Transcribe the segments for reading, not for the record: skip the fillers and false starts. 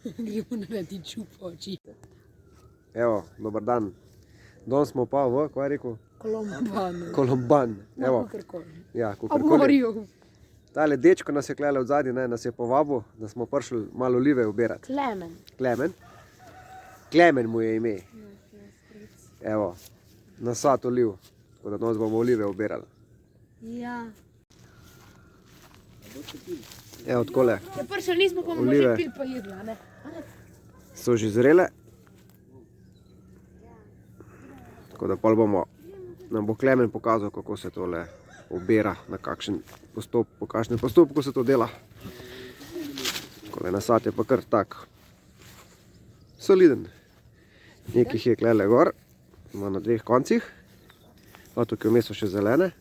Gremo narediti čup oči. Evo, dober dan. Danes smo pa v, kaj je rekel? Kolomban. Kolomban. Evo. Ja, kakorkoli. Oborijo. Tale dečko nas je klele od zadnji, nas je povabil, da smo prišli malo olive ubirati. Klemen. Klemen. Klemen mu je ime. Evo, nasad oliv. Tako da danes bomo olive ubirali. Ja. Evo, takole. Ja, prišli nismo, pa bomo že pil pa jedla, ne? So že zrele. Tako da pol bomo, nam bo Klemen pokazal, kako se tole ubira, na kakšen postopek, po kakšnem postopku se to dela. Takole nasad je pa kar tak soliden. Nekih je klele gor, ima na dveh koncih. Pa tukaj vmes so še zelene.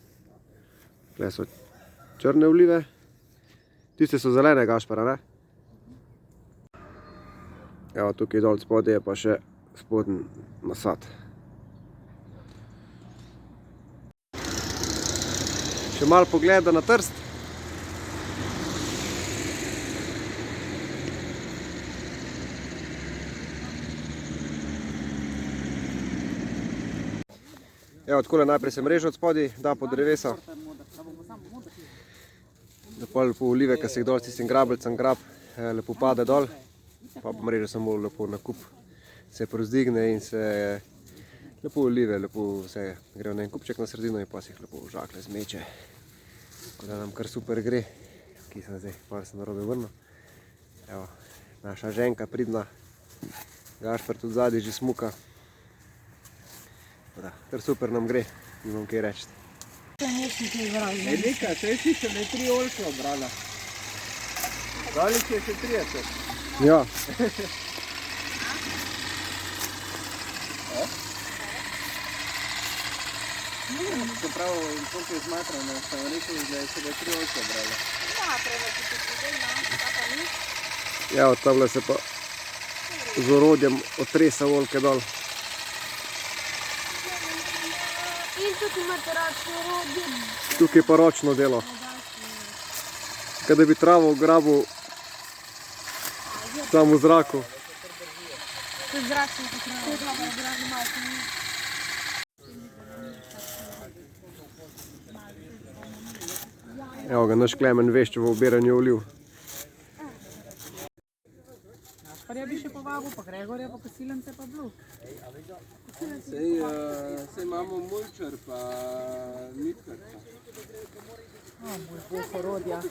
Tukaj so črne olive. Tiste so zelene, Gašpara, ne? Evo, tukaj dol spodaj je pa še spodnji nasad. Še malo pogleda na Trst. Evo, takole najprej se mrežo od spodaj da po drevesa. Da pol lepo olive, ki se jih dol s tistim grabljcem grab, lepo pade dol. Pa mreža samo lepo na kup se prozdigne in se lepo olive, lepo vse gre v en kupček na sredino in pa se jih lepo v žakle zmeče. Tako da nam kar super gre, ki sem zdaj pa se narobe vrnil. Evo, naša ženka pridna, Gašper tudi zadaj že smuka. Tako da, kar super nam gre, nimam kaj reči. Elika, saj si še ne 3 oljke obrala. Dali si je še 30. Ja. Se pravi, koliko je zmatrano, sem rekel, da je še ne 3 oljke obrala. Ja, treba si to zdaj, no, ta pa ni. Ja, od table se pa z orodjem otresa oljke dol. In tukaj imate ročno orodje. Tukaj je pa ročno delo. Kaj da bi travo grabil tam v zraku. To je zračno potravo. To je dobro, zračno malo. Evo ga, naš Klemen vešče v ubiranju oliv. Gašparja bi še povabil, pa Gregorja, pa Kosilence, pa Blu. Sej imamo mulčar, pa nitkar. Moj bog orodja.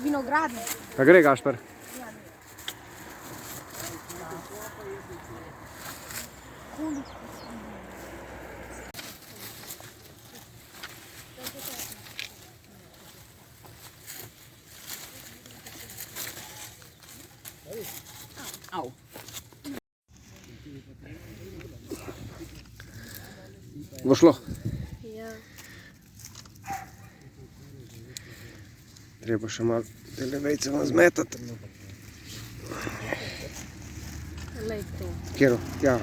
Vinogradnik. Kaj gre, Gašper? Au. Bo šlo? Ja. Treba še malo tele vejce vam zmetati. Lej to. Kjero? Ja.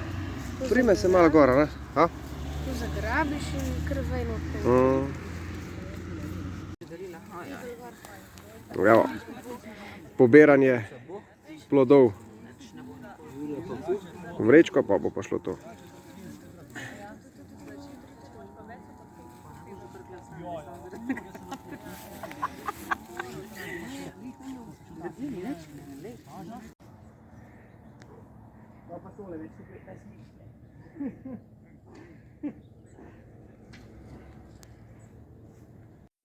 Prime se malo gora, ne? Ha? Tu zagrabiš in krvejno te. Evo. Pobiranje plodov v vrečko, pa bo pa šlo to.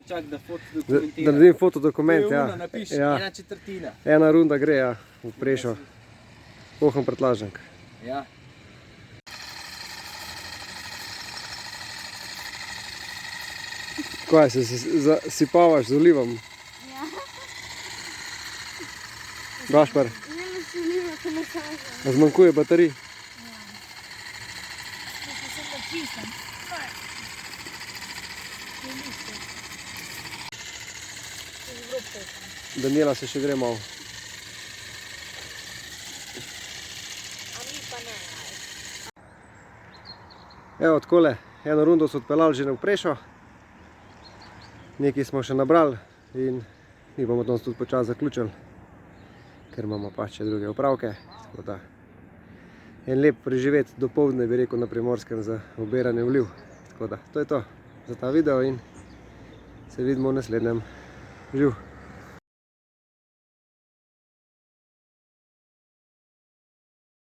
Čak, da fotodokumentira. Da naredim fotodokument, ja. Napiš, Ja. 1/4. Ena runda gre, ja, v prešo. Pohom pretlažnik. Ja. Kaj se zasipavaš z olivom? Ja. Gašper, Zelo si oliva, ko ne kažem. zmanjkuje baterij. Da se napisam. Daniela se še gre malo. Evo, takole, eno rundo so odpeljali že v prešo. Nekaj smo še nabrali, in mi bomo danes tudi počasi zaključili, ker imamo pač še druge opravke. Tako da en lep preživet dopoldne, bi rekel, na Primorskem za obiranje vliv. Tako da to je to za ta video in se vidimo v naslednjem. Živ!